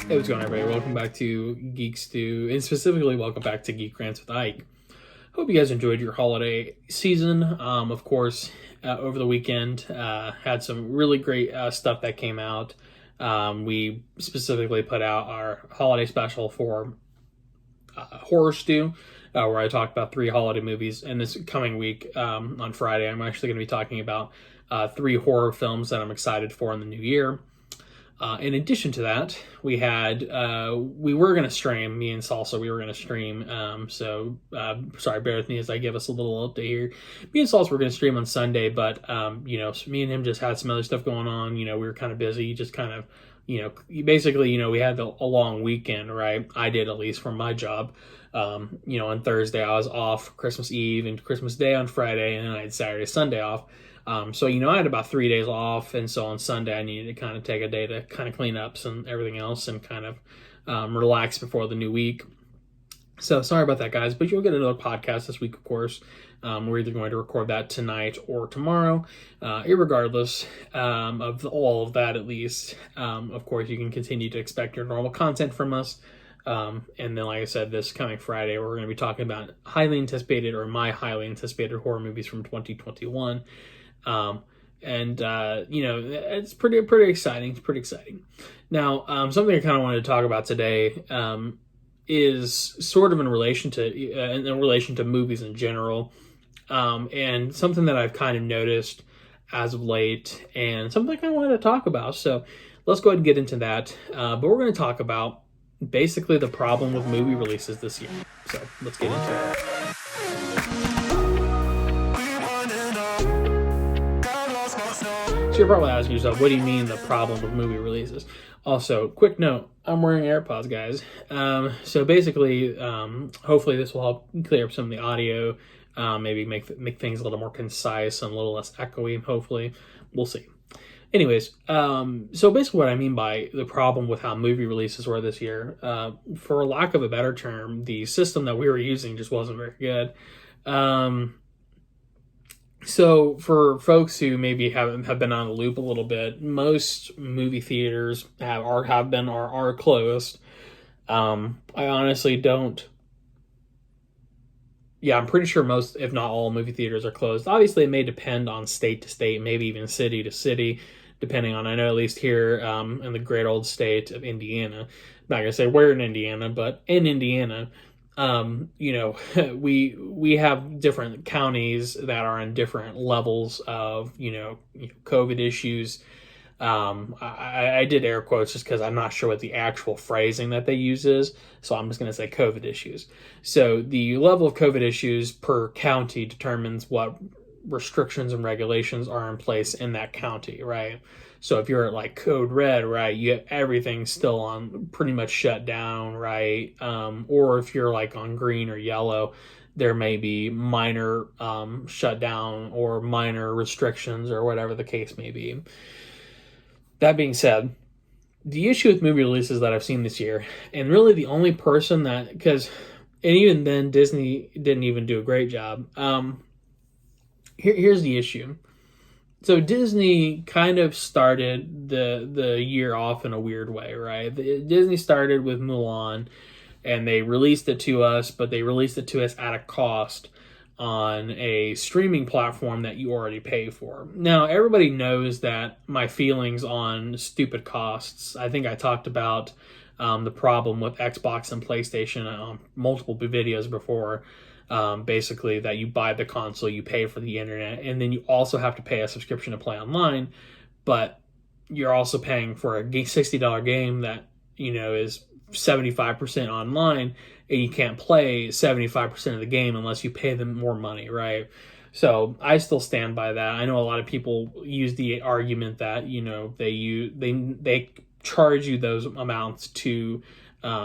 Hey, what's going on, everybody? Welcome back to Geek-Stew, and specifically, welcome back to Geek Rants with Ike. Hope you guys enjoyed your holiday season. Of course, over the weekend, had some really great stuff that came out. We specifically put out our holiday special for Horror Stew, where I talked about 3 holiday movies. And this coming week, on Friday, I'm actually going to be talking about 3 horror films that I'm excited for in the new year. In addition to that, we were going to stream, me and Salsa, we were going to stream. Sorry, bear with me as I give us a little update here. Me and Salsa were going to stream on Sunday, but, me and him just had some other stuff going on. We were kind of busy, just kind of, basically, we had a long weekend, right? I did, at least from my job. On Thursday I was off Christmas Eve and Christmas Day on Friday, and then I had Saturday, Sunday off. I had about 3 days off, and so on Sunday I needed to kind of take a day to kind of clean up and everything else and kind of relax before the new week. So sorry about that, guys, but you'll get another podcast this week, of course. We're either going to record that tonight or tomorrow. Irregardless of all of that, at least, of course, you can continue to expect your normal content from us. And then, like I said, this coming Friday, we're going to be talking about my highly anticipated horror movies from 2021. It's pretty exciting. It's pretty exciting. Now, something I kind of wanted to talk about today, is sort of in relation to movies in general, and something that I've kind of noticed as of late, and something I kind of wanted to talk about. So let's go ahead and get into that. But we're going to talk about basically the problem with movie releases this year. So let's get into it. So you're probably asking yourself, what do you mean the problem with movie releases? Also, quick note, I'm wearing AirPods, guys. So basically, hopefully this will help clear up some of the audio, maybe make things a little more concise and a little less echoey, hopefully. We'll see. Anyways, so basically what I mean by the problem with how movie releases were this year, for lack of a better term, the system that we were using just wasn't very good. So for folks who maybe have been on the loop a little bit, most movie theaters are closed. I honestly don't. Yeah, I'm pretty sure most, if not all, movie theaters are closed. Obviously, it may depend on state to state, maybe even city to city, depending on, I know at least here in the great old state of Indiana, I'm not going to say where in Indiana, but in Indiana, we have different counties that are in different levels of, COVID issues. I did air quotes just because I'm not sure what the actual phrasing that they use is, so I'm just going to say COVID issues. So the level of COVID issues per county determines what restrictions and regulations are in place in that county, right? So if you're at like code red, right, you have everything still on pretty much shut down, right? Or if you're like on green or yellow, there may be minor shutdown or minor restrictions or whatever the case may be. That being said, the issue with movie releases that I've seen this year, and really the only person and even then Disney didn't even do a great job. Here's the issue. So Disney kind of started the year off in a weird way, right? Disney started with Mulan, and they released it to us, but they released it to us at a cost on a streaming platform that you already pay for. Now, everybody knows that my feelings on stupid costs. I think I talked about the problem with Xbox and PlayStation on multiple videos before. Basically, that you buy the console, you pay for the internet, and then you also have to pay a subscription to play online, but you're also paying for a $60 game that, is 75% online, and you can't play 75% of the game unless you pay them more money, right? So I still stand by that. I know a lot of people use the argument that, they charge you those amounts to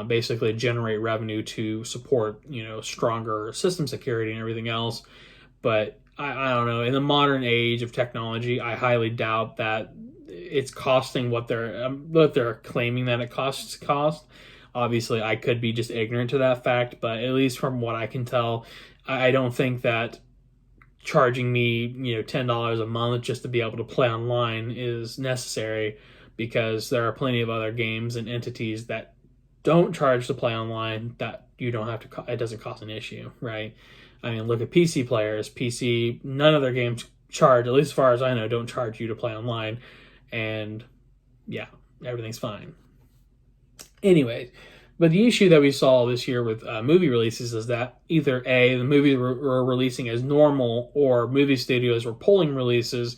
basically generate revenue to support, stronger system security and everything else. But I don't know. In the modern age of technology, I highly doubt that it's costing what they're claiming that it cost. Obviously, I could be just ignorant to that fact, but at least from what I can tell, I don't think that charging me, $10 a month just to be able to play online is necessary. because there are plenty of other games and entities that don't charge to play online that you don't have to, it doesn't cause an issue, right? I mean, look at PC players. PC, none of their games charge, at least as far as I know, don't charge you to play online. And yeah, everything's fine. Anyway, but the issue that we saw this year with movie releases is that either A, the movies were releasing as normal, or movie studios were pulling releases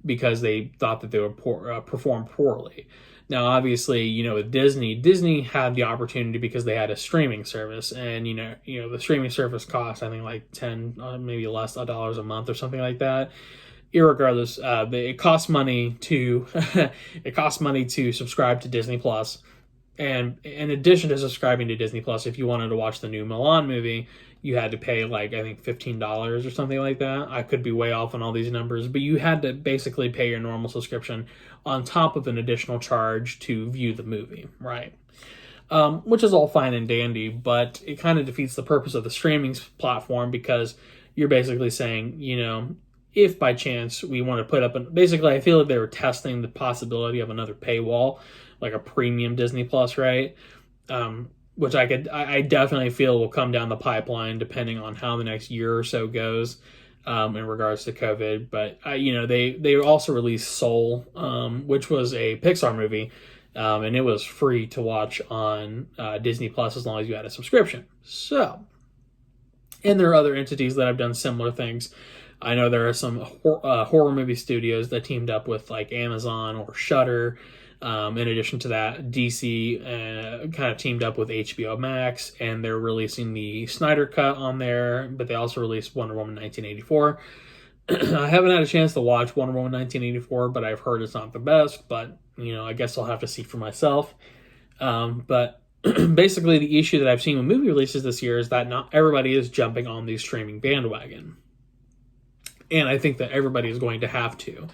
because they thought that they would perform poorly. Now, obviously, with Disney had the opportunity because they had a streaming service, and the streaming service costs, I think, like $10, maybe less dollars a month or something like that. Irregardless, it costs money to subscribe to Disney Plus. And in addition to subscribing to Disney Plus, if you wanted to watch the new Milan movie, you had to pay I think $15 or something like that. I could be way off on all these numbers, but you had to basically pay your normal subscription on top of an additional charge to view the movie, right? Which is all fine and dandy, but it kind of defeats the purpose of the streaming platform, because you're basically saying, if by chance we want to put up basically, I feel like they were testing the possibility of another paywall, like a premium Disney Plus, right? Which I definitely feel will come down the pipeline depending on how the next year or so goes in regards to COVID. But they also released Soul, which was a Pixar movie, and it was free to watch on Disney Plus as long as you had a subscription. So, and there are other entities that have done similar things. I know there are some horror movie studios that teamed up with like Amazon or Shudder. In addition to that, DC kind of teamed up with HBO Max, and they're releasing the Snyder Cut on there, but they also released Wonder Woman 1984. I haven't had a chance to watch Wonder Woman 1984, but I've heard it's not the best, but, I guess I'll have to see for myself. But basically the issue that I've seen with movie releases this year is that not everybody is jumping on the streaming bandwagon. And I think that everybody is going to have to.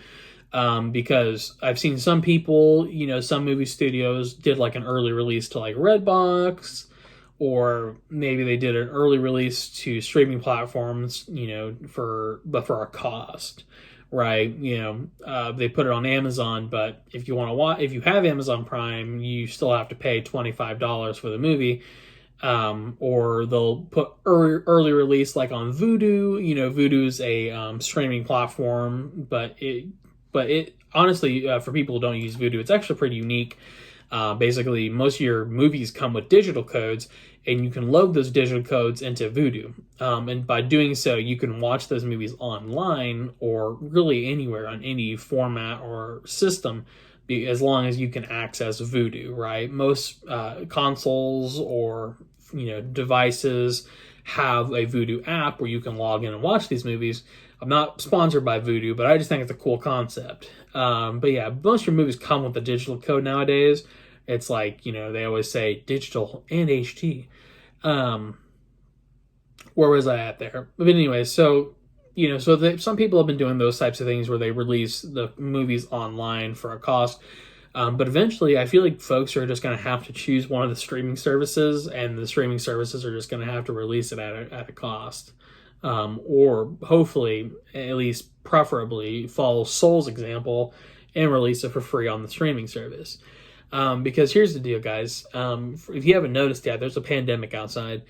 Because I've seen some people, some movie studios did like an early release to like Redbox, or maybe they did an early release to streaming platforms, for a cost, right? They put it on Amazon, but if you want to watch, if you have Amazon Prime, you still have to pay $25 for the movie. Or they'll put early release like on Vudu. Vudu's a streaming platform, but it honestly, for people who don't use Vudu, it's actually pretty unique. Basically, most of your movies come with digital codes, and you can load those digital codes into Vudu. And by doing so, you can watch those movies online or really anywhere on any format or system, as long as you can access Vudu, right? Most consoles or devices have a Vudu app where you can log in and watch these movies. I'm not sponsored by Vudu, but I just think it's a cool concept. But yeah, most of your movies come with a digital code nowadays. It's like, they always say digital and HD. Where was I at there? But anyway, so some people have been doing those types of things where they release the movies online for a cost. But eventually, I feel like folks are just going to have to choose one of the streaming services, and the streaming services are just going to have to release it at a cost. Or hopefully, at least preferably, follow Soul's example and release it for free on the streaming service. Because here's the deal, guys. If you haven't noticed yet, there's a pandemic outside.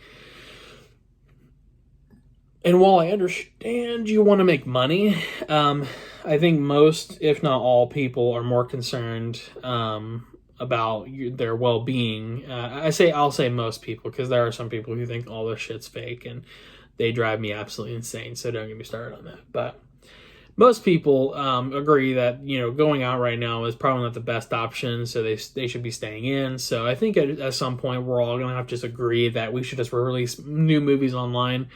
And while I understand you want to make money, I think most, if not all, people are more concerned about their well-being. I'll say most people, because there are some people who think all this shit's fake, and they drive me absolutely insane, so don't get me started on that. But most people agree that going out right now is probably not the best option, so they should be staying in. So I think at some point we're all gonna have to just agree that we should just release new movies online.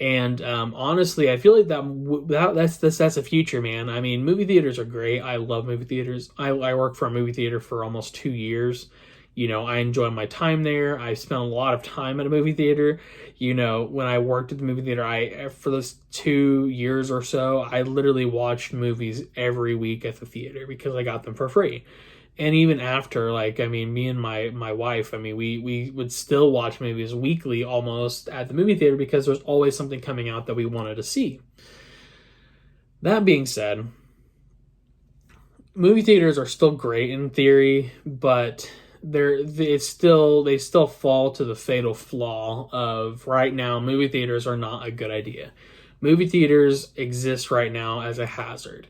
And honestly, I feel like that's the future, man. I mean, movie theaters are great. I love movie theaters. I worked for a movie theater for almost 2 years. I enjoy my time there. I spent a lot of time at a movie theater. When I worked at the movie theater, for those 2 years or so, I literally watched movies every week at the theater because I got them for free. And even after, me and my wife, we would still watch movies weekly almost at the movie theater because there's always something coming out that we wanted to see. That being said, movie theaters are still great in theory, but they still fall to the fatal flaw of right now movie theaters are not a good idea. Movie theaters exist right now as a hazard,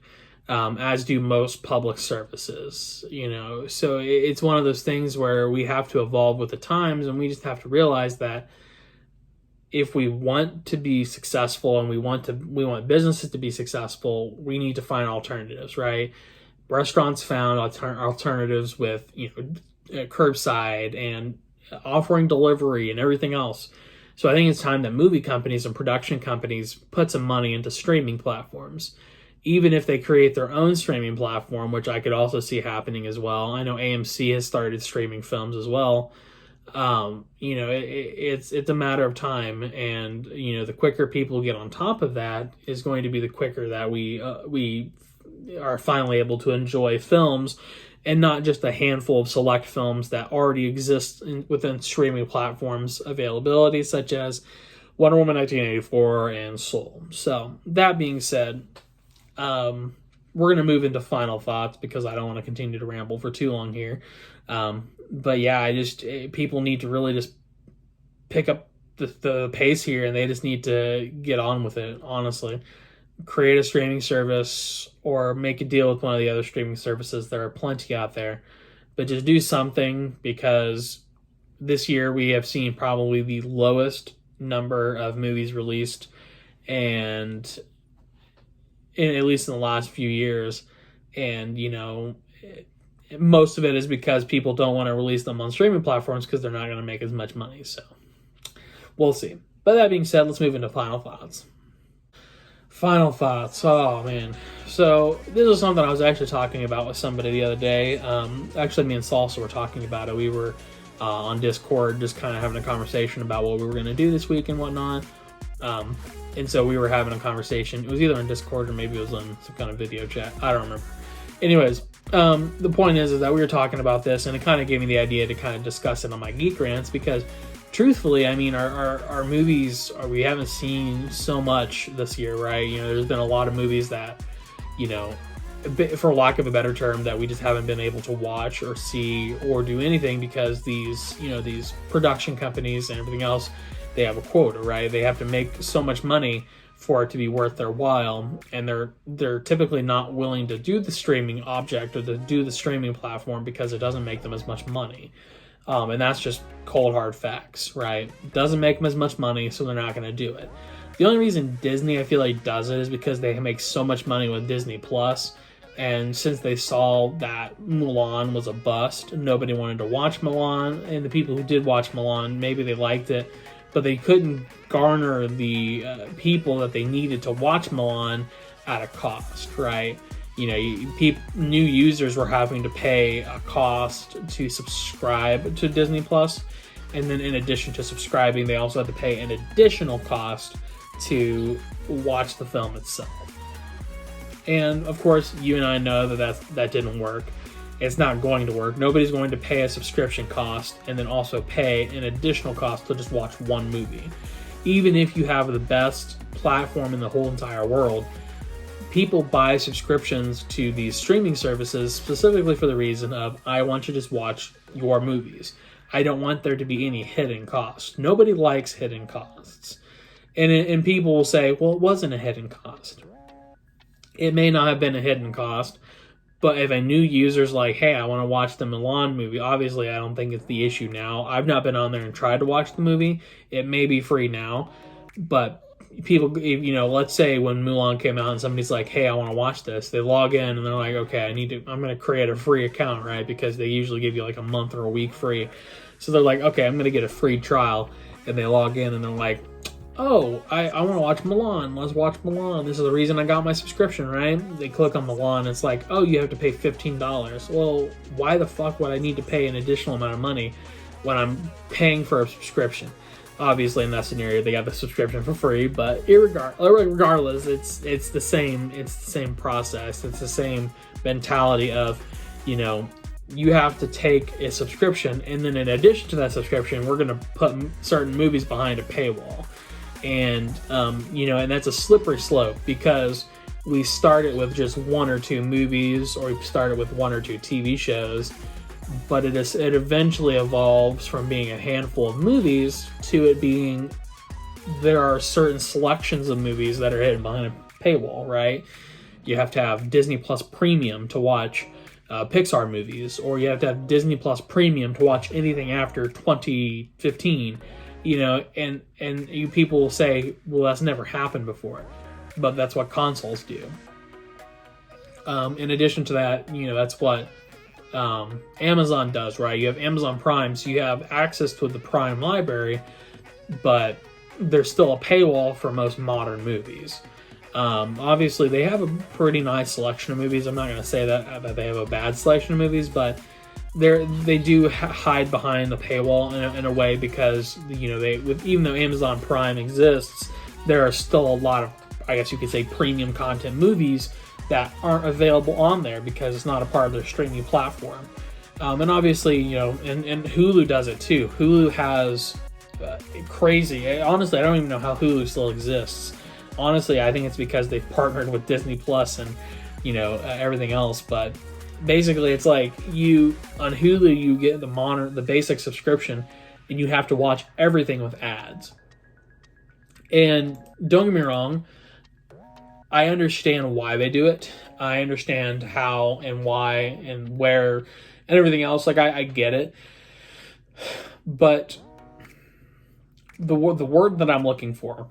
as do most public services. So it's one of those things where we have to evolve with the times, and we just have to realize that if we want to be successful and we want businesses to be successful, we need to find alternatives, right? Restaurants found alternatives with curbside and offering delivery and everything else. So I think it's time that movie companies and production companies put some money into streaming platforms, even if they create their own streaming platform, which I could also see happening as well. I know AMC has started streaming films as well. It's a matter of time, and the quicker people get on top of that is going to be the quicker that we are finally able to enjoy films, and not just a handful of select films that already exist within streaming platforms availability, such as Wonder Woman 1984 and Soul. So that being said, we're going to move into final thoughts because I don't want to continue to ramble for too long here. But yeah, people need to really just pick up the pace here, and they just need to get on with it, honestly. Create a streaming service or make a deal with one of the other streaming services. There are plenty out there, but just do something, because this year we have seen probably the lowest number of movies released, and at least in the last few years. And most of it is because people don't want to release them on streaming platforms because they're not going to make as much money. So we'll see. But that being said, let's move into final thoughts. Final thoughts. Oh, man. So this is something I was actually talking about with somebody the other day. Actually, me and Salsa were talking about it. We were on Discord just kind of having a conversation about what we were going to do this week and whatnot. And so we were having a conversation. It was either on Discord or maybe it was on some kind of video chat. I don't remember. Anyways, the point is that we were talking about this, and it kind of gave me the idea to kind of discuss it on my Geek Rants, because truthfully, I mean, our movies, we haven't seen so much this year, right? There's been a lot of movies that, for lack of a better term, that we just haven't been able to watch or see or do anything because these production companies and everything else, they have a quota, right? They have to make so much money for it to be worth their while, and they're typically not willing to do the streaming object or to do the streaming platform because it doesn't make them as much money. And that's just cold hard facts, right? It doesn't make them as much money, so they're not going to do it. The only reason Disney, I feel like, does it is because they make so much money with Disney Plus. And since they saw that Mulan was a bust, nobody wanted to watch Mulan. And the people who did watch Mulan, maybe they liked it, but they couldn't garner the people that they needed to watch Mulan at a cost, right? New users were having to pay a cost to subscribe to Disney Plus, and then in addition to subscribing, they also had to pay an additional cost to watch the film itself. And of course, you and I know that didn't work. It's not going to work. Nobody's going to pay a subscription cost and then also pay an additional cost to just watch one movie. Even if you have the best platform in the whole entire world, people buy subscriptions to these streaming services specifically for the reason of, I want to just watch your movies. I don't want there to be any hidden cost. Nobody likes hidden costs. And people will say, well, it wasn't a hidden cost. It may not have been a hidden cost, but if a new user's like, hey, I want to watch the Mulan movie, obviously I don't think it's the issue now. I've not been on there and tried to watch the movie. It may be free now, but people, let's say when Mulan came out and somebody's like, hey, I want to watch this, they log in and they're like, okay, I'm going to create a free account, right? Because they usually give you like a month or a week free. So they're like, okay, I'm going to get a free trial. And they log in and they're like, oh, I want to watch Mulan. Let's watch Mulan. This is the reason I got my subscription, right? They click on Mulan. It's like, oh, you have to pay $15. Well, why the fuck would I need to pay an additional amount of money when I'm paying for a subscription? Obviously, in that scenario, they got the subscription for free, but regardless, it's the same process. It's the same mentality of, you have to take a subscription, and then in addition to that subscription, we're going to put certain movies behind a paywall. And, and that's a slippery slope, because we started with just one or two movies, or we started with one or two TV shows, but it eventually evolves from being a handful of movies to it being there are certain selections of movies that are hidden behind a paywall, right? You have to have Disney Plus Premium to watch Pixar movies, or you have to have Disney Plus Premium to watch anything after 2015. And you people will say, well, that's never happened before, but that's what consoles do. In addition to that, that's what Amazon does, right? You have Amazon Prime, so you have access to the Prime library, but there's still a paywall for most modern movies. Obviously, they have a pretty nice selection of movies. I'm not going to say that they have a bad selection of movies, but they do hide behind the paywall in a way, because even though Amazon Prime exists, there are still a lot of, I guess you could say, premium content movies that aren't available on there because it's not a part of their streaming platform. And obviously, and Hulu does it too. Hulu has crazy. Honestly, I don't even know how Hulu still exists. Honestly, I think it's because they've partnered with Disney Plus and everything else. But basically, it's like on Hulu you get the basic subscription, and you have to watch everything with ads. And don't get me wrong, I understand why they do it. I understand how and why and where and everything else. Like I get it, but the word that I'm looking for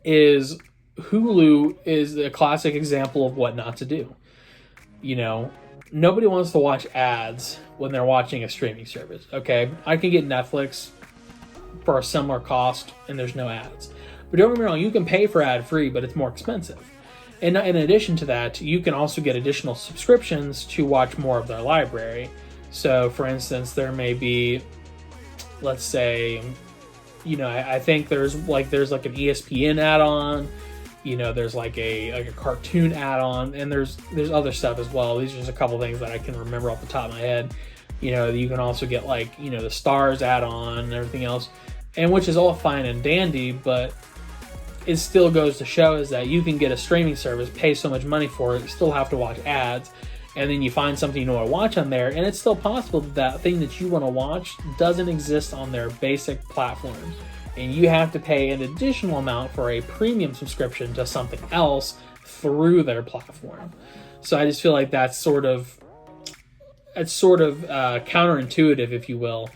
is Hulu is a classic example of what not to do. Nobody wants to watch ads when they're watching a streaming service. Okay, I can get Netflix for a similar cost and there's no ads. But don't get me wrong, you can pay for ad free, but it's more expensive. And in addition to that, you can also get additional subscriptions to watch more of their library. So, for instance, there may be, let's say, I think there's an ESPN add-on. There's like a cartoon add-on, and there's other stuff as well. These are just a couple things that I can remember off the top of my head. You can also get the Stars add-on and everything else, and which is all fine and dandy, but it still goes to show is that you can get a streaming service, pay so much money for it, still have to watch ads, and then you find something you want to watch on there, and it's still possible that thing that you want to watch doesn't exist on their basic platforms, and you have to pay an additional amount for a premium subscription to something else through their platform. So I just feel like that's sort of counterintuitive, if you will.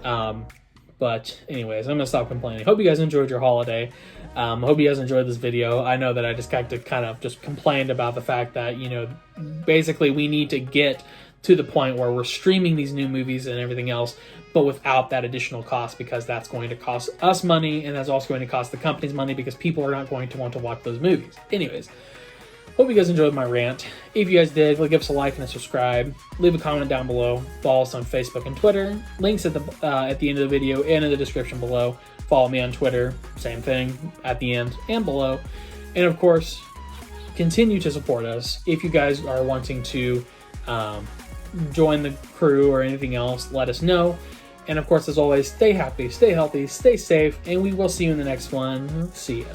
But anyways, I'm gonna stop complaining. Hope you guys enjoyed your holiday. Hope you guys enjoyed this video. I know that I just kind of just complained about the fact that basically we need to get to the point where we're streaming these new movies and everything else, but without that additional cost, because that's going to cost us money, and that's also going to cost the companies money, because people are not going to want to watch those movies. Anyways, hope you guys enjoyed my rant. If you guys did, give us a like and a subscribe. Leave a comment down below. Follow us on Facebook and Twitter. Links at the end of the video and in the description below. Follow me on Twitter. Same thing at the end and below. And of course, continue to support us. If you guys are wanting to join the crew or anything else, let us know. And of course, as always, stay happy, stay healthy, stay safe, and we will see you in the next one. See ya.